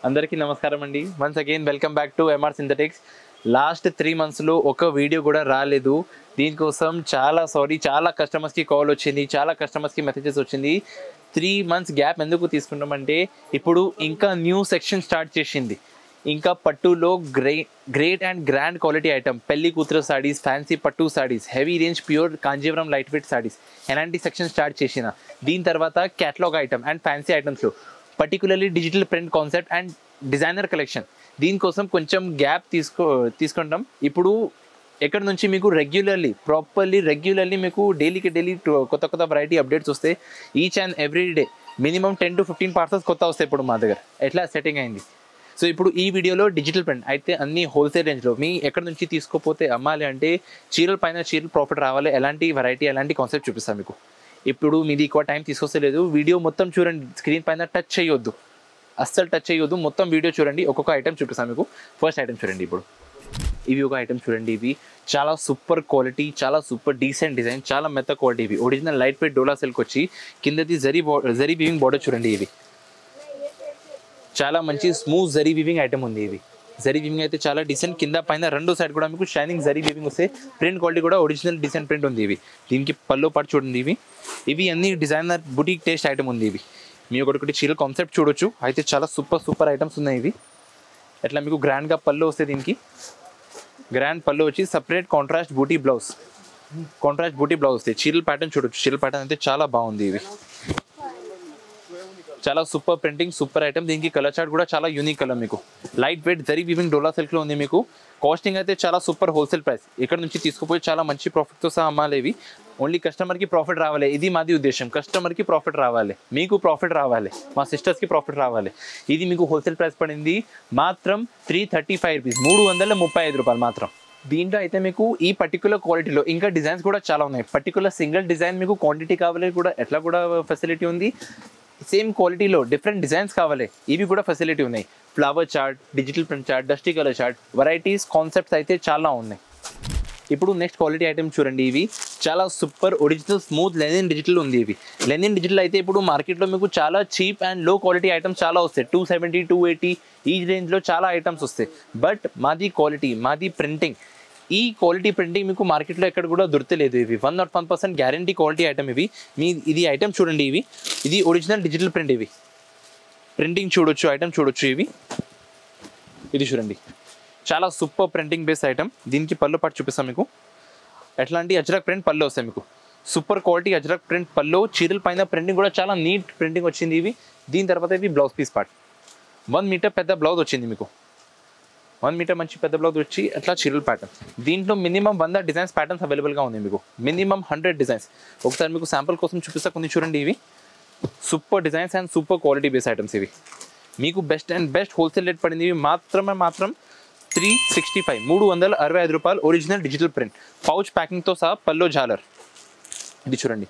అందరికీ నమస్కారం అండి. Once again welcome back to MR synthetics. Last 3 monthsలో ఒక వీడియో కూడా రాలేదు. దీనికోసం చాలా సారీ. చాలా కస్టమర్స్కి కాల్ వచ్చింది, చాలా కస్టమర్స్కి మెసేజెస్ వచ్చింది. 3 months గ్యాప్ ఎందుకు తీసుకుంటామంటే ఇప్పుడు ఇంకా న్యూ సెక్షన్ స్టార్ట్ చేసింది. ఇంకా పట్టులో great and grand quality item, పెళ్లి కూతురు సారీస్, ఫ్యాన్సీ పట్టు saris, heavy range pure Kanjeevaram light weight saris ఎలాంటి సెక్షన్ స్టార్ట్ చేసిన. దీని తర్వాత క్యాటలాగ్ ఐటమ్ అండ్ ఫ్యాన్సీ ఐటమ్స్లో particularly digital print concept and designer collection. దీనికోసం కొంచెం గ్యాప్ తీసుకుంటాం. ఇప్పుడు ఎక్కడి నుంచి మీకు రెగ్యులర్లీ మీకు డైలీ కొత్త వెరైటీ అప్డేట్స్ వస్తాయి. Each and every day minimum 10 to 15 parcels కొత్త వస్తాయి ఇప్పుడు మా దగ్గర. ఎట్లా సెట్టింగ్ అయింది. సో ఇప్పుడు ఈ వీడియోలో డిజిటల్ ప్రింట్ అయితే అన్ని హోల్సేల్ రేంజ్లో మీ ఎక్కడి నుంచి తీసుకోపోతే అమ్మాలి అంటే చీరల పైన చీరలు ప్రాఫిట్ రావాలి, ఎలాంటి వెరైటీ ఎలాంటి కాన్సెప్ట్ చూపిస్తాను మీకు. ఇప్పుడు మీది ఎక్కువ టైం తీసుకొస్తలేదు, వీడియో మొత్తం చూడండి. స్క్రీన్ పైన టచ్ చేయొద్దు, అస్సలు టచ్ చేయొద్దు, మొత్తం వీడియో చూడండి. ఒక్కొక్క ఐటమ్ చూపిస్తాను మీకు. ఫస్ట్ ఐటమ్ చూడండి. ఇప్పుడు ఇవి ఒక ఐటమ్ చూడండి. ఇవి చాలా సూపర్ క్వాలిటీ, చాలా సూపర్ డీసెంట్ డిజైన్, చాలా మెత్త క్వాలిటీ. ఇవి ఒరిజినల్ లైట్ వెయిట్ డోలా సిల్క్ వచ్చి కిందది జరీ వీవింగ్ బార్డర్ చూడండి. ఇవి చాలా మంచి స్మూత్ జరీ వీవింగ్ ఐటమ్ ఉంది. ఇవి జరీ వీవింగ్ అయితే చాలా డీసెంట్. కింద పైన రెండు సైడ్ కూడా మీకు షైనింగ్ జరీ వీవింగ్ వస్తే ప్రింట్ క్వాలిటీ కూడా ఒరిజినల్ డీసెంట్ ప్రింట్ ఉంది. ఇవి దీనికి పల్లో పాటు చూడండి. ఇవి అన్ని డిజైనర్ బుటీక్ టేస్ట్ ఐటమ్ ఉంది. ఇవి మీ ఒకటి చీరల కాన్సెప్ట్ చూడొచ్చు. అయితే చాలా సూపర్ ఐటమ్స్ ఉన్నాయి. ఇవి ఎట్లా మీకు గ్రాండ్గా పళ్ళు వస్తాయి. దీనికి గ్రాండ్ పళ్ళు వచ్చి సపరేట్ కాంట్రాస్ట్ బూటీ బ్లౌజ్ వస్తాయి. చీరల ప్యాటర్న్ చూడొచ్చు. చీరల ప్యాటర్న్ అయితే చాలా బాగుంది. ఇవి చాలా సూపర్ ప్రింటింగ్, సూపర్ ఐటమ్. దీనికి కలర్ చార్ట్ కూడా చాలా యూనిక్ కలర్. మీకు లైట్ వెయిట్ జరీ వీవింగ్ డోలా సిల్క్లో ఉంది. మీకు కాస్టింగ్ అయితే చాలా సూపర్ హోల్సేల్ ప్రైస్. ఇక్కడ నుంచి తీసుకుపోయి చాలా మంచి ప్రాఫిట్తో సహా అమ్మాలి. ఇవి ఓన్లీ కస్టమర్కి ప్రాఫిట్ రావాలి, ఇది మాది ఉద్దేశం. కస్టమర్కి ప్రాఫిట్ రావాలి, మీకు ప్రాఫిట్ రావాలి, మా సిస్టర్స్కి ప్రాఫిట్ రావాలి. ఇది మీకు హోల్సేల్ ప్రైస్ పడింది మాత్రం 335 రూపీస్, 335 రూపాయలు మాత్రం. దీంట్లో అయితే మీకు ఈ పర్టికులర్ క్వాలిటీలో ఇంకా డిజైన్స్ కూడా చాలా ఉన్నాయి. పర్టికులర్ సింగిల్ డిజైన్ మీకు క్వాంటిటీ కావాలి కూడా ఎట్లా కూడా ఫెసిలిటీ ఉంది. సేమ్ క్వాలిటీలో డిఫరెంట్ డిజైన్స్ కావాలి, ఇవి కూడా ఫెసిలిటీ ఉన్నాయి. Flower chart, digital print chart, dusty colour chart, varieties concepts అయితే చాలా ఉన్నాయి. ఇప్పుడు నెక్స్ట్ క్వాలిటీ ఐటమ్ చూడండి. ఇవి చాలా super original smooth Lenin digital ఉంది. ఇవి లెనిన్ డిజిటల్ అయితే ఇప్పుడు మార్కెట్లో మీకు చాలా చీప్ అండ్ లో క్వాలిటీ ఐటమ్స్ చాలా వస్తాయి. 270, 280 ఈ రేంజ్లో చాలా ఐటమ్స్ వస్తాయి. బట్ మాది క్వాలిటీ, మాది ప్రింటింగ్, ఈ క్వాలిటీ ప్రింటింగ్ మీకు మార్కెట్లో ఎక్కడ కూడా దొరకలేదు. ఇవి 101% గ్యారంటీ క్వాలిటీ ఐటమ్. ఇది ఐటమ్ చూడండి. ఇది ఒరిజినల్ డిజిటల్ ప్రింట్. ఇవి ప్రింటింగ్ చూడొచ్చు, ఐటమ్ చూడొచ్చు. ఇది చూడండి, చాలా సూపర్ ప్రింటింగ్ బేస్ ఐటమ్. దీనికి పళ్ళు పాటు చూపిస్తాం మీకు. ఎట్లాంటి అజ్రక్ ప్రింట్ పళ్ళు వస్తాయి మీకు. సూపర్ క్వాలిటీ అజ్రక్ ప్రింట్ పళ్ళు. చీరల పైన ప్రింటింగ్ కూడా చాలా నీట్ ప్రింటింగ్ వచ్చింది. దీని తర్వాత ఇవి బ్లౌజ్ పీస్ పార్ట్. 1 మీటర్ పెద్ద బ్లౌజ్ వచ్చింది మీకు. 1 మీటర్ మంచి పెద్ద బ్లౌజ్ వచ్చి అట్లా చీరల ప్యాటర్న్. దీంట్లో మినిమం 100 డిజైన్స్ ప్యాటర్న్స్ అవైలబుల్గా ఉంది మీకు. Minimum 100 designs. ఒకసారి మీకు శాంపుల్ కోసం చూపిస్తా కొన్ని చూడండి. ఇవి super designs and super quality base items. ఇవి మీకు బెస్ట్ హోల్సేల్ రేట్ పడింది. ఇవి మాత్రం 365, 365 రూపాయలు. ఒరిజినల్ డిజిటల్ ప్రింట్ పౌచ్ ప్యాకింగ్తో సహా పల్లో జాలర్. ఇది చూడండి,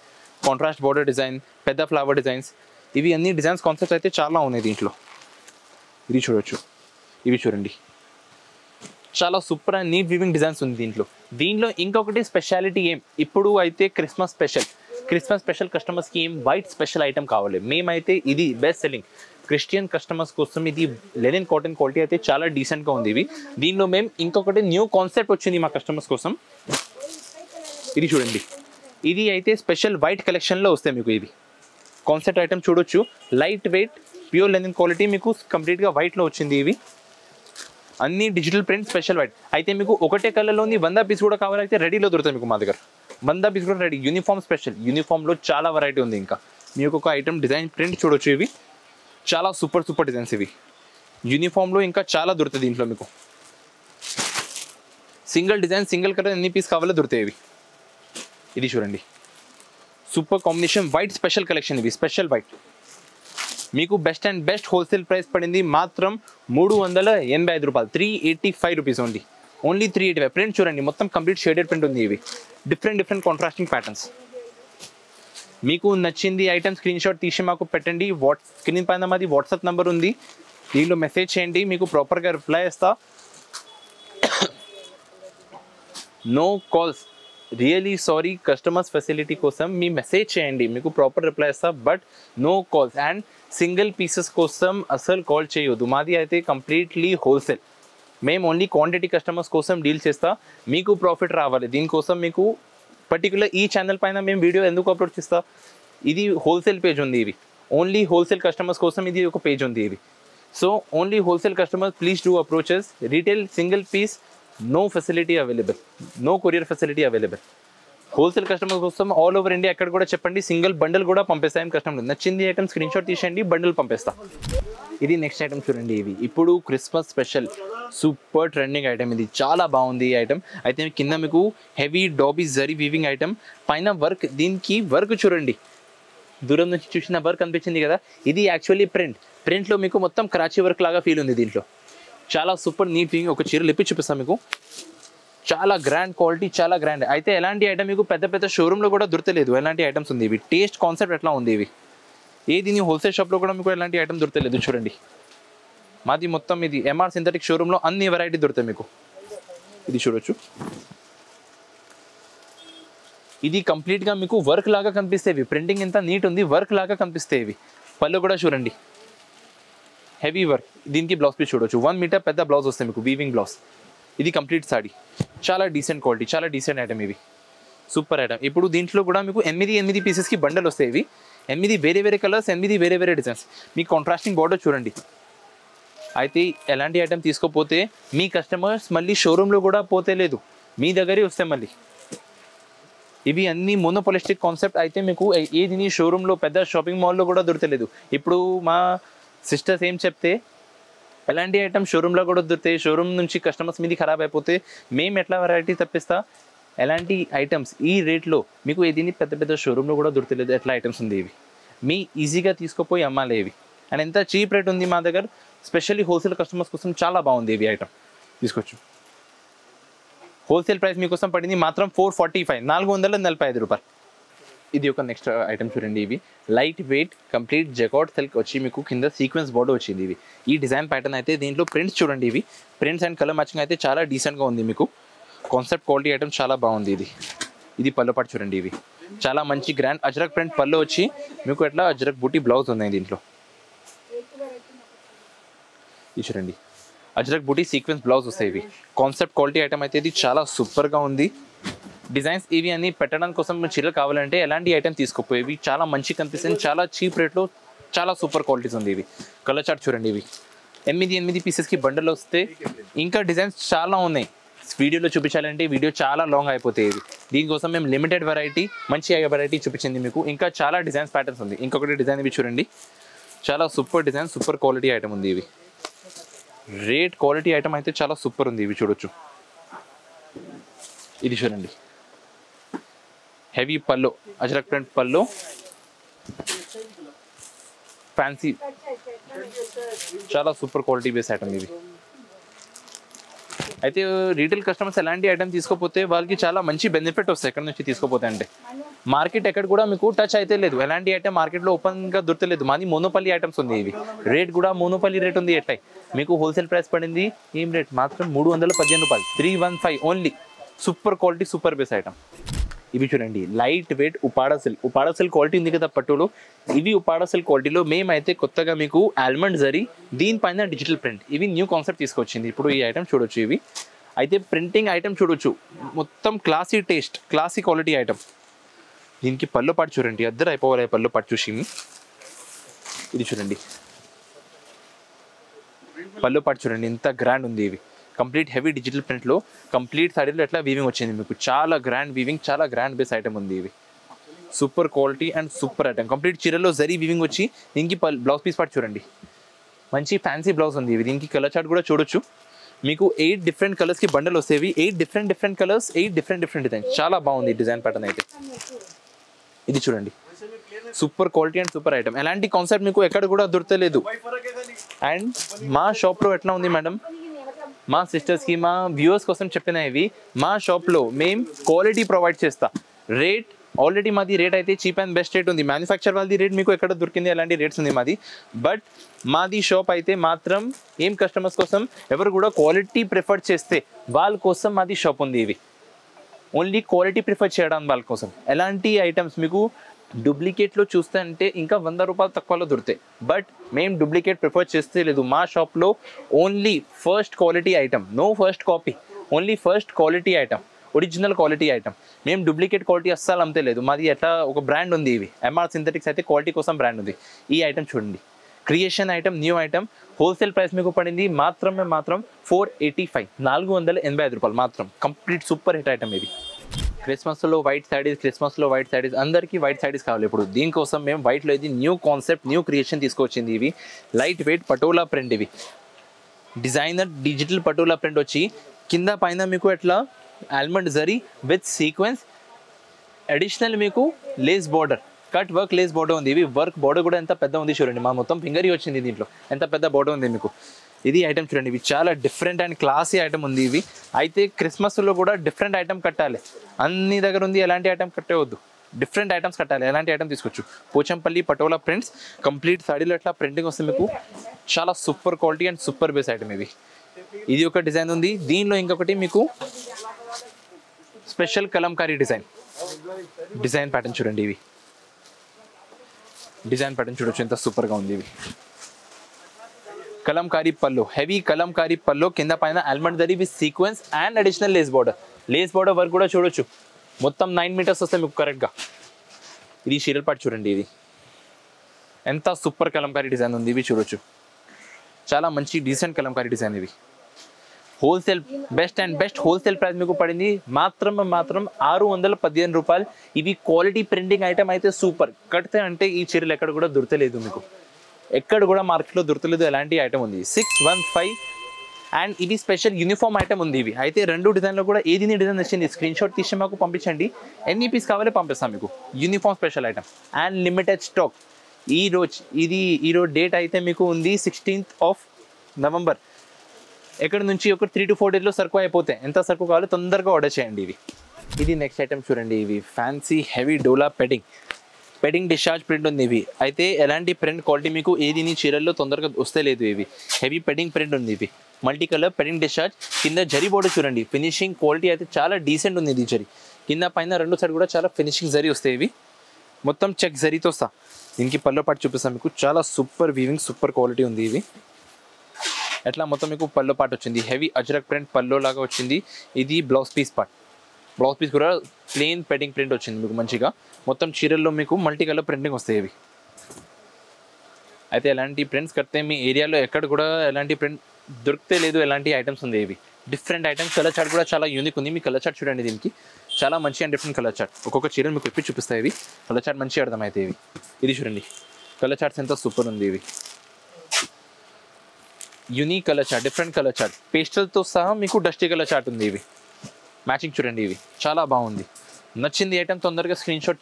కాంట్రాస్ట్ బోర్డర్ డిజైన్, పెద్ద ఫ్లవర్ డిజైన్స్. ఇవి అన్ని డిజైన్స్ కాన్సెప్ట్స్ అయితే చాలా ఉన్నాయి దీంట్లో. ఇది చూడొచ్చు. ఇవి చూడండి, చాలా super and neat weaving designs ఉంది దీంట్లో ఇంకొకటి స్పెషాలిటీ ఏం, ఇప్పుడు అయితే క్రిస్మస్ స్పెషల్ కస్టమర్స్కి ఏం వైట్ స్పెషల్ ఐటమ్ కావాలి. మేమైతే ఇది బెస్ట్ సెల్లింగ్ క్రిస్టియన్ కస్టమర్స్ కోసం. ఇది లెనిన్ కాటన్ క్వాలిటీ అయితే చాలా డీసెంట్గా ఉంది. దీనిలో మేము ఇంకొకటి న్యూ కాన్సెప్ట్ వచ్చింది మా కస్టమర్స్ కోసం. ఇది చూడండి, ఇది అయితే స్పెషల్ వైట్ కలెక్షన్లో వస్తాయి మీకు. ఇది కాన్సెప్ట్ ఐటమ్ చూడొచ్చు. Light weight pure linen quality మీకు కంప్లీట్గా వైట్లో వచ్చింది. ఇవి అన్ని డిజిటల్ ప్రింట్ స్పెషల్ వైట్. అయితే మీకు ఒకటే కలర్లోని 100 పీస్ కూడా కావాలైతే రెడీలో దొరుకుతాయి మీకు మా దగ్గర. 100 పీస్ కూడా రెడీ. యూనిఫామ్ స్పెషల్, యూనిఫామ్లో చాలా వెరైటీ ఉంది. ఇంకా మీకు ఒక ఐటమ్ డిజైన్ ప్రింట్ చూడొచ్చు. ఇవి చాలా సూపర్ డిజైన్స్. ఇవి యూనిఫామ్లో ఇంకా చాలా దొరుకుతుంది. దీంట్లో మీకు సింగిల్ డిజైన్, సింగిల్ కలర్ ఎన్ని పీస్ కావాలో దొరుకుతాయి. ఇది చూడండి, super combination white special collection. ఇవి స్పెషల్ వైట్ మీకు బెస్ట్ హోల్సేల్ ప్రైస్ పడింది మాత్రం 385 రూపాయలు, 385 రూపీస్ ఓన్లీ 385. ప్రింట్ చూడండి, మొత్తం కంప్లీట్ షేడెడ్ ప్రింట్ ఉంది. ఇవి డిఫరెంట్ కాంట్రాస్టింగ్ ప్యాటర్న్స్. మీకు నచ్చింది ఐటమ్ స్క్రీన్ షాట్ తీసి మాకు పెట్టండి. స్క్రీన్ పైన మాది వాట్సాప్ నెంబర్ ఉంది, దీనిలో మెసేజ్ చేయండి, మీకు ప్రాపర్గా రిప్లై ఇస్తా. No calls, really sorry. Customers facility కోసం మీ మెసేజ్ చేయండి, మీకు ప్రాపర్ రిప్లై ఇస్తా. But no calls and single pieces కోసం అసలు కాల్ చేయొద్దు. మాది అయితే కంప్లీట్లీ హోల్సేల్. మేము ఓన్లీ క్వాంటిటీ కస్టమర్స్ కోసం డీల్ చేస్తా. మీకు ప్రాఫిట్ రావాలి, దీనికోసం మీకు పర్టికులర్ ఈ ఛానల్ పైన మేము వీడియో ఎందుకు అప్లోడ్ చేస్తా. ఇది హోల్సేల్ పేజ్ ఉంది, ఇవి ఓన్లీ హోల్సేల్ కస్టమర్స్ కోసం ఇది ఒక పేజ్ ఉంది ఇవి. So only wholesale customers please do approaches. Retail single piece no facility available, no courier facility available. Wholesale customer కోసం ఆల్ ఓవర్ ఇండియా ఎక్కడ కూడా చెప్పండి, సింగిల్ బండిల్ కూడా పంపిస్తాం. కస్టమర్ నచ్చింది ఐటమ్ స్క్రీన్ షాట్ తీసేయండి, బండిల్ పంపిస్తా. ఇది నెక్స్ట్ ఐటమ్ చూడండి. ఇవి ఇప్పుడు Christmas special super trending item. ఇది చాలా బాగుంది ఈ ఐటమ్. అయితే కింద మీకు heavy dobby zari weaving item, పైన వర్క్. దీనికి వర్క్ చూడండి, దూరం నుంచి చూసిన వర్క్ అనిపించింది కదా, ఇది యాక్చువల్లీ ప్రింట్లో మీకు మొత్తం కరాచీ వర్క్ లాగా ఫీల్ ఉంది దీంట్లో. చాలా సూపర్ నీట్ వీవింగ్. ఒక చీర లిప్పి చూపిస్తాను మీకు, చాలా గ్రాండ్ క్వాలిటీ, చాలా గ్రాండ్. అయితే ఎలాంటి ఐటమ్ మీకు పెద్ద పెద్ద షోరూంలో కూడా దొరకలేదు. ఎలాంటి ఐటమ్స్ ఉంది ఇవి, టేస్ట్ కాన్సెప్ట్ ఎట్లా ఉంది ఇవి. ఏది హోల్సేల్ షాప్లో కూడా మీకు ఎలాంటి ఐటమ్ దొరకలేదు. చూడండి మాది మొత్తం ఇది ఎంఆర్ సింథటిక్ షోరూంలో అన్ని వెరైటీ దొరుకుతాయి మీకు. ఇది చూడొచ్చు, ఇది కంప్లీట్గా మీకు వర్క్ లాగా కనిపిస్తేవి. ప్రింటింగ్ ఎంత నీట్ ఉంది, వర్క్ లాగా కనిపిస్తేవి. పళ్ళు కూడా చూడండి హెవీ వర్క్. దీనికి బ్లౌజ్ పీస్ చూడొచ్చు, 1 మీటర్ పెద్ద బ్లౌజ్ వస్తాయి మీకు, వీవింగ్ బ్లౌజ్. ఇది కంప్లీట్ సాడీ, చాలా డీసెంట్ క్వాలిటీ, చాలా డీసెంట్ ఐటమ్ ఇవి, సూపర్ ఐటమ్. ఇప్పుడు దీంట్లో కూడా మీకు 8 పీసెస్కి బండల్ వస్తాయి ఇవి. 8 వేరే వేరే కలర్స్, 8 వేరే వేరే డిజైన్స్. మీకు కాంట్రాస్టింగ్ బార్డర్ చూడండి. అయితే ఎలాంటి ఐటమ్ తీసుకోపోతే మీ కస్టమర్స్ మళ్ళీ షోరూంలో కూడా పోతే లేదు, మీ దగ్గరే వస్తాయి మళ్ళీ. ఇవి అన్ని మోనోపాలిస్టిక్ కాన్సెప్ట్. అయితే మీకు ఏది షోరూంలో పెద్ద షాపింగ్ మాల్లో కూడా దొరకలేదు. ఇప్పుడు మా సిస్టర్స్ ఏం చెప్తే ఎలాంటి ఐటమ్ షోరూంలో కూడా దొరుకుతాయి, షోరూమ్ నుంచి కస్టమర్స్ మీది ఖరాబ్ అయిపోతే మేము ఎట్లా వెరైటీ తప్పిస్తా. ఎలాంటి ఐటమ్స్ ఈ రేట్లో మీకు ఏది పెద్ద పెద్ద షోరూంలో కూడా దొరకలేదు, ఎట్లా ఐటమ్స్ ఉంది ఇవి. మీ ఈజీగా తీసుకుపోయి అమ్మాలి ఇవి. అండ్ ఎంత చీప్ రేట్ ఉంది మా దగ్గర, స్పెషల్లీ హోల్సేల్ కస్టమర్స్ కోసం చాలా బాగుంది ఇవి ఐటమ్. తీసుకోవచ్చు. హోల్సేల్ ప్రైస్ మీకోసం పడింది మాత్రం 445, 445 రూపాయలు. ఇది ఒక నెక్స్ట్ ఐటమ్ చూడండి. ఇవి light weight complete jacquard silk వచ్చి మీకు కింద సీక్వెన్స్ బోర్డర్ వచ్చింది ఇవి. ఈ డిజైన్ ప్యాటర్న్ అయితే దీంట్లో ప్రింట్స్ చూడండి. ఇవి ప్రింట్స్ అండ్ కలర్ మ్యాచింగ్ అయితే చాలా డీసెంట్గా ఉంది మీకు. కాన్సెప్ట్ క్వాలిటీ ఐటమ్ చాలా బాగుంది ఇది. ఇది పళ్ళు పాటు చూడండి. ఇవి చాలా మంచి గ్రాండ్ అజ్రక్ ప్రింట్ పళ్ళు వచ్చి మీకు ఎట్లా అజ్రక్ బూటీ బ్లౌజ్ ఉన్నాయి దీంట్లో. ఇది చూడండి, అజ్రక్ బూటీ సీక్వెన్స్ బ్లౌజ్ వస్తాయి ఇవి. కాన్సెప్ట్ క్వాలిటీ ఐటమ్ అయితే ఇది చాలా సూపర్గా ఉంది. డిజైన్స్ ఇవి అన్ని పెట్టడం కోసం చీరలు కావాలంటే ఎలాంటి ఐటమ్ తీసుకోపోయేవి, చాలా మంచి కనిపిస్తుంది, చాలా చీప్ రేట్లో, చాలా సూపర్ క్వాలిటీస్ ఉంది ఇవి. కలర్ చార్ట్ చూడండి. ఇవి 8 పీసెస్కి బండల్ వస్తే ఇంకా డిజైన్స్ చాలా ఉన్నాయి. వీడియోలో చూపించాలంటే వీడియో చాలా లాంగ్ అయిపోతాయి ఇవి. దీనికోసం మేము లిమిటెడ్ వెరైటీ, మంచి వెరైటీ చూపించింది మీకు. ఇంకా చాలా డిజైన్స్ ప్యాటర్న్స్ ఉంది. ఇంకొకటి డిజైన్ ఇవి చూడండి, చాలా super design, super quality item ఉంది ఇవి. రేట్ క్వాలిటీ ఐటమ్ అయితే చాలా సూపర్ ఉంది. ఇవి చూడొచ్చు. ఇది చూడండి, హెవీ పల్లో, అజ్రక్ ప్రింట్ పల్లో, ఫ్యాన్సీ, చాలా సూపర్ క్వాలిటీ బేస్ ఐటమ్ ఇవి. అయితే రీటైల్ కస్టమర్స్ ఎలాంటి ఐటమ్ తీసుకోపోతే వాళ్ళకి చాలా మంచి బెనిఫిట్ వస్తాయి ఎక్కడి నుంచి తీసుకోపోతే. అంటే మార్కెట్ ఎక్కడ కూడా మీకు టచ్ అయితే లేదు, ఎలాంటి ఐటమ్ మార్కెట్లో ఓపెన్గా దొరకలేదు. మాది మోనోపల్లి ఐటమ్స్ ఉంది ఇవి. రేట్ కూడా మోనోపల్లి రేట్ ఉంది. ఎట్లా మీకు హోల్సేల్ ప్రైస్ పడింది ఏం రేట్, మాత్రం 315 రూపాయలు, 315 only. Super quality, super base item. ఇవి చూడండి, light weight Uppada silk. Uppada silk quality ఉంది కదా పట్టులో, ఇవి ఉపాడా సిల్క్ క్వాలిటీలో మేమైతే కొత్తగా మీకు ఆల్మండ్ జరీ, దీనిపైన డిజిటల్ ప్రింట్, ఇవి న్యూ కాన్సెప్ట్ తీసుకొచ్చింది. ఇప్పుడు ఈ ఐటమ్ చూడొచ్చు. ఇవి అయితే ప్రింటింగ్ ఐటమ్ చూడొచ్చు, మొత్తం classy taste, classy quality item. దీనికి పళ్ళు పాటు చూడండి, అద్దరు అయిపోవాలి పళ్ళు పాటు చూసి. ఇది చూడండి, పళ్ళు పాటు చూడండి, ఎంత గ్రాండ్ ఉంది. ఇవి కంప్లీట్ హెవీ డిజిటల్ ప్రింట్లో, కంప్లీట్ సాడీలో ఎట్లా వీవింగ్ వచ్చింది మీకు, చాలా గ్రాండ్ వీవింగ్, చాలా గ్రాండ్ బేస్ ఐటమ్ ఉంది. ఇవి super quality and super item. Complete చీరలో జరీ వీవింగ్ వచ్చి దీనికి బ్లౌజ్ పీస్ పాటు చూడండి, మంచి ఫ్యాన్సీ బ్లౌజ్ ఉంది. ఇవి దీనికి కలర్ చార్ట్ కూడా చూడొచ్చు. మీకు 8 డిఫరెంట్ కలర్స్కి బండల్ వస్తాయి. 8 డిఫరెంట్ కలర్స్, 8 డిఫరెంట్ డిజైన్స్. చాలా బాగుంది డిజైన్ ప్యాటర్న్ అయితే. ఇది చూడండి, super quality and super item. ఎలాంటి కాన్సెప్ట్ మీకు ఎక్కడ కూడా దొరకలేదు. అండ్ మా షాప్లో ఎట్లా ఉంది మేడం, మా సిస్టర్స్కి, మా వ్యూవర్స్ కోసం చెప్పిన ఇవి, మా షాప్లో మేము క్వాలిటీ ప్రొవైడ్ చేస్తా. రేట్ ఆల్రెడీ మాది రేట్ అయితే చీప్ అండ్ బెస్ట్ రేట్ ఉంది. మ్యానుఫ్యాక్చర్ వాళ్ళది రేట్ మీకు ఎక్కడ దొరికింది అలాంటి రేట్స్ ఉంది మాది. బట్ మాది షాప్ అయితే మాత్రం ఏం కస్టమర్స్ కోసం ఎవరు కూడా క్వాలిటీ ప్రిఫర్ చేస్తే వాళ్ళ కోసం మాది షాప్ ఉంది. ఇవి ఓన్లీ క్వాలిటీ ప్రిఫర్ చేయడం వాళ్ళ కోసం. ఎలాంటి ఐటమ్స్ మీకు డూప్లికేట్లో చూస్తే అంటే ఇంకా 100 రూపాయలు తక్కువలో దొరుకుతాయి. బట్ మేము డూప్లికేట్ ప్రిఫర్ చేస్తే లేదు. మా షాప్లో only first quality item, no first copy, only first quality item, original quality item. మేము డూప్లికేట్ క్వాలిటీ అస్సలు అమ్మతే లేదు. మాది ఎట్లా ఒక బ్రాండ్ ఉంది. ఇవి ఎంఆర్ సింథటిక్స్ అయితే క్వాలిటీ కోసం బ్రాండ్ ఉంది. ఈ ఐటమ్ చూడండి, creation item, new item. Wholesale price మీకు పడింది మాత్రం 485, 485 రూపాయలు మాత్రం. కంప్లీట్ సూపర్ హిట్ ఐటమ్ ఇది. క్రిస్మస్లో వైట్ శారీస్ అందరికీ వైట్ శారీస్ కావాలి. ఇప్పుడు దీనికోసం మేము వైట్లో ఇది న్యూ కాన్సెప్ట్, న్యూ క్రియేషన్ తీసుకొచ్చింది. ఇవి లైట్ వెయిట్ పటోలా ప్రింట్, ఇవి డిజైనర్ డిజిటల్ పటోలా ప్రింట్ వచ్చి కింద పైన మీకు ఎట్లా almond zari with sequence, additional మీకు lace border, cut work lace border ఉంది. ఇవి వర్క్ బార్డర్ కూడా ఎంత పెద్ద ఉంది చూడండి. మా మొత్తం ఫింగరీ వచ్చింది దీంట్లో, ఎంత పెద్ద బార్డర్ ఉంది మీకు. ఇది ఐటమ్ చూడండి, ఇవి చాలా డిఫరెంట్ అండ్ క్లాసీ ఐటమ్ ఉంది. ఇవి అయితే క్రిస్మస్లో కూడా డిఫరెంట్ ఐటమ్ కట్టాలి. అన్ని దగ్గర ఉంది, ఎలాంటి ఐటమ్ కట్టేవద్దు, డిఫరెంట్ ఐటమ్స్ కట్టాలి. ఎలాంటి ఐటమ్ తీసుకోవచ్చు. పోచంపల్లి పటోలా ప్రింట్స్, కంప్లీట్ సాడీలో ఎట్లా ప్రింటింగ్ వస్తుంది మీకు. చాలా super quality and super base item ఇవి. ఇది ఒక డిజైన్ ఉంది. దీనిలో ఇంకొకటి మీకు స్పెషల్ కలంకారీ డిజైన్ ప్యాటర్న్ చూడండి. ఇవి డిజైన్ ప్యాటర్న్ చూడొచ్చు, ఎంత సూపర్గా ఉంది. ఇవి కలంకారీ పల్లో, హెవీ కలంకారీ పల్లో, కింద పైన almond zari with sequence and additional lace border work కూడా చూడొచ్చు. మొత్తం 9 మీటర్స్ వస్తాయి మీకు కరెక్ట్గా. ఇది షీరల్ పార్ట్ చూడండి. ఇది ఎంత సూపర్ కలంకారీ డిజైన్ ఉంది. ఇవి చూడొచ్చు, చాలా మంచి డీసెంట్ కలంకారీ డిజైన్. ఇవి హోల్సేల్ బెస్ట్ హోల్సేల్ ప్రైస్ మీకు పడింది మాత్రం 615 రూపాయలు. ఇవి క్వాలిటీ ప్రింటింగ్ ఐటమ్ అయితే సూపర్. కడితే అంటే ఈ చీరలు ఎక్కడ కూడా దొరకలేదు మీకు, ఎక్కడ కూడా మార్కెట్లో దొరకలేదు. ఎలాంటి ఐటమ్ ఉంది 615. అండ్ ఇది స్పెషల్ యూనిఫామ్ ఐటమ్ ఉంది. ఇవి అయితే 2 డిజైన్లో కూడా ఏది డిజైన్ వచ్చింది స్క్రీన్ షాట్ తీసి మాకు పంపించండి. ఎన్ని పీస్ కావాలో పంపిస్తాం మీకు. Uniform special item and limited stock. ఈరోజు డేట్ అయితే మీకు ఉంది 16th of November. ఎక్కడి నుంచి ఒక 3 to 4 డేస్లో సరుకు అయిపోతాయి. ఎంత సరుకు కావాలో తొందరగా ఆర్డర్ చేయండి. ఇది నెక్స్ట్ ఐటమ్ చూడండి. ఇవి ఫ్యాన్సీ హెవీ డోలా పెడింగ్ డిశ్చార్జ్ ప్రింట్ ఉంది. ఇవి అయితే ఎలాంటి ప్రింట్ క్వాలిటీ మీకు ఏది చీరల్లో తొందరగా వస్తే లేదు. ఇవి హెవీ పెడింగ్ ప్రింట్ ఉంది. ఇవి మల్టీ కలర్ పెడింగ్ డిశ్చార్జ్. కింద జరీ బోర్డర్ చూడండి, ఫినిషింగ్ క్వాలిటీ అయితే చాలా డీసెంట్ ఉంది. ఇది జరీ కింద పైన 2 సైడ్ కూడా చాలా ఫినిషింగ్ జరీ వస్తాయి. ఇవి మొత్తం చెక్ జరీతో సహా. దీనికి పల్లో పాటు చూపిస్తాను మీకు. చాలా సూపర్ వీవింగ్, సూపర్ క్వాలిటీ ఉంది. ఇవి ఎట్లా మొత్తం మీకు పల్లో పాటు వచ్చింది. హెవీ అజ్రక్ ప్రింట్ పల్లో లాగా వచ్చింది. ఇది బ్లౌజ్ పీస్ కూడా ప్లెయిన్ పెడింగ్ ప్రింట్ వచ్చింది మీకు మంచిగా. మొత్తం చీరల్లో మీకు మల్టీ కలర్ ప్రింటింగ్ వస్తాయి. ఇవి అయితే ఎలాంటి ప్రింట్స్ కడితే మీ ఏరియాలో ఎక్కడ కూడా ఎలాంటి ప్రింట్ దొరికితే లేదు. ఎలాంటి ఐటమ్స్ ఉంది. ఇవి డిఫరెంట్ ఐటమ్స్. కలర్ చార్ట్ కూడా చాలా యూనిక్ ఉంది. మీ కలర్ చార్ట్ చూడండి. దీనికి చాలా మంచి అండ్ డిఫరెంట్ కలర్ చార్ట్. ఒక్కొక్క చీరలు మీకు ఇప్పి చూపిస్తాయి. ఇవి కలర్ చార్ట్ మంచిగా అర్థమైతే. ఇది చూడండి, కలర్ చార్ట్స్ ఎంత సూపర్ ఉంది. ఇవి unique colour chart, different colour chart, పేస్టల్తో సహా మీకు డస్టీ కలర్ చార్ట్ ఉంది. ఇవి మ్యాచింగ్ చూడండి. ఇవి చాలా బాగుంది. నచ్చింది ఐటమ్ తొందరగా స్క్రీన్ షాట్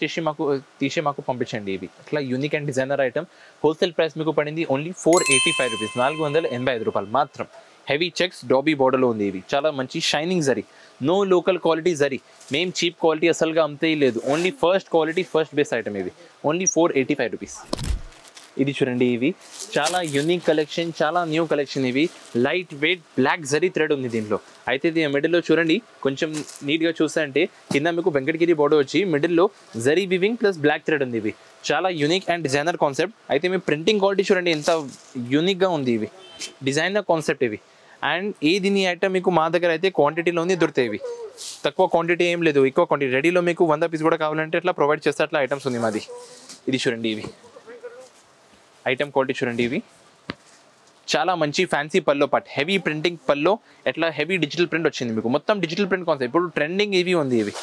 తీసి మాకు పంపించండి. ఇవి అట్లా unique and designer item. Wholesale price మీకు పడింది ఓన్లీ 485 రూపీస్, 485 రూపాయలు మాత్రం. హెవీ చెక్స్ డాబీ బోర్డర్లో ఉంది. ఇవి చాలా మంచి shining zari, no local quality zari. మేము చీప్ క్వాలిటీ అసలుగా అమ్ముతే లేదు. Only first quality, first base item. ఇవి ఓన్లీ 485 రూపీస్. ఇది చూడండి. ఇవి చాలా యూనిక్ కలెక్షన్, చాలా న్యూ కలెక్షన్. ఇవి light weight black zari thread ఉంది దీంట్లో. అయితే ఇది మిడిల్లో చూడండి, కొంచెం నీట్గా చూస్తే అంటే కింద మీకు వెంకటగిరి బోర్డర్ వచ్చి మిడిల్లో zari weaving plus black thread ఉంది. ఇవి చాలా యూనిక్ అండ్ డిజైనర్ కాన్సెప్ట్. అయితే మీ ప్రింటింగ్ క్వాలిటీ చూడండి ఎంత యూనిక్గా ఉంది. ఇవి డిజైనర్ కాన్సెప్ట్. ఇవి అండ్ దీని ఐటమ్ మీకు మా దగ్గర అయితే క్వాంటిటీలోనే దొరుకుతాయి. ఇవి తక్కువ క్వాంటిటీ ఏం లేదు, ఎక్కువ క్వాంటిటీ. రెడీలో మీకు 100 పీస్ కూడా కావాలంటే అట్లా ప్రొవైడ్ చేస్తే అట్లా ఐటమ్స్ ఉంది మాది. ఇది చూడండి. ఇవి ఐటమ్ క్వాలిటీ చూడండి. ఇవి చాలా మంచి ఫ్యాన్సీ పల్లో పార్ట్, హెవీ ప్రింటింగ్ పల్లో. ఎట్లా హెవీ డిజిటల్ ప్రింట్ వచ్చింది మీకు. మొత్తం డిజిటల్ ప్రింట్ కాన్సెప్ట్ ఇప్పుడు ట్రెండింగ్ ఇవి ఉంది. ఇవి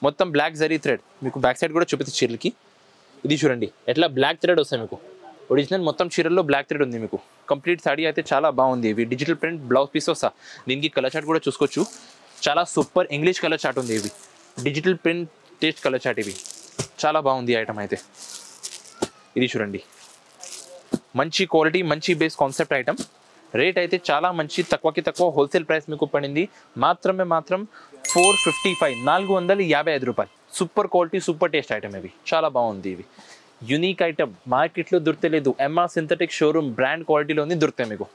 మొత్తం బ్లాక్ జరీ థ్రెడ్. మీకు బ్యాక్ సైడ్ కూడా చూపిస్తే చీరలకి. ఇది చూడండి ఎట్లా బ్లాక్ థ్రెడ్ వస్తాయి మీకు. ఒరిజినల్ మొత్తం చీరల్లో బ్లాక్ థ్రెడ్ ఉంది మీకు. కంప్లీట్ సాడీ అయితే చాలా బాగుంది. ఇవి డిజిటల్ ప్రింట్ బ్లౌజ్ పీస్ వస్తా. దీనికి కలర్ చార్ట్ కూడా చూసుకోవచ్చు. చాలా సూపర్ ఇంగ్లీష్ కలర్ చార్ట్ ఉంది. ఇవి digital print taste colour chart. ఇవి చాలా బాగుంది ఐటమ్ అయితే. ఇది చూడండి, మంచి క్వాలిటీ, మంచి బేస్ కాన్సెప్ట్ ఐటమ్. రేట్ అయితే చాలా మంచి, తక్కువకి తక్కువ హోల్సేల్ ప్రైస్ మీకు పడింది మాత్రం 455, 455 రూపాయలు. Super quality, super taste item. ఇవి చాలా బాగుంది. ఇవి యూనిక్ ఐటమ్, మార్కెట్లో దొరకలేదు. ఎంఆర్ సింథటిక్ షోరూమ్ బ్రాండ్ క్వాలిటీలోని దొరుకుతాయి మీకు.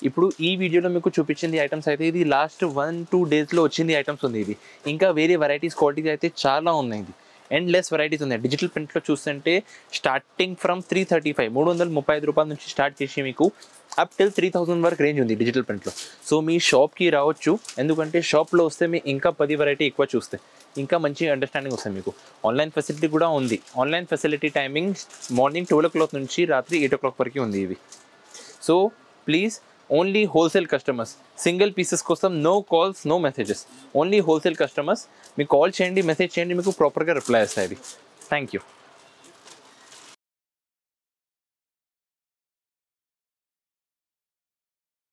ఇప్పుడు ఈ వీడియోలో మీకు చూపించింది ఐటమ్స్ అయితే ఇది లాస్ట్ 1-2 డేస్లో వచ్చింది ఐటమ్స్ ఉంది. ఇవి ఇంకా వేరే వెరైటీస్ క్వాలిటీస్ అయితే చాలా ఉన్నాయి. ఇది ఎండ్లెస్ వెరైటీస్ ఉన్నాయి. డిజిటల్ ప్రింట్లో చూస్తుంటే స్టార్టింగ్ ఫ్రమ్ 335 335 రూపాయల నుంచి స్టార్ట్ చేసి మీకు అప్ టిల్ 3000 వరకు రేంజ్ ఉంది డిజిటల్ ప్రింట్లో. సో మీ షాప్కి రావచ్చు, ఎందుకంటే షాప్లో వస్తే మీ ఇంకా 10 వెరైటీ ఎక్కువ చూస్తే ఇంకా మంచి అండర్స్టాండింగ్ వస్తుంది మీకు. ఆన్లైన్ ఫెసిలిటీ కూడా ఉంది. Online facility timing morning 12 o'clock నుంచి రాత్రి 8 o'clock వరకు ఉంది ఇవి. So please only wholesale customers, single pieces కోసం no calls no messages, only wholesale customers. మీకు కాల్ చేయండి, మెసేజ్ చేయండి, మీకు ప్రాపర్గా రిప్లై వస్తాయి. Thank you.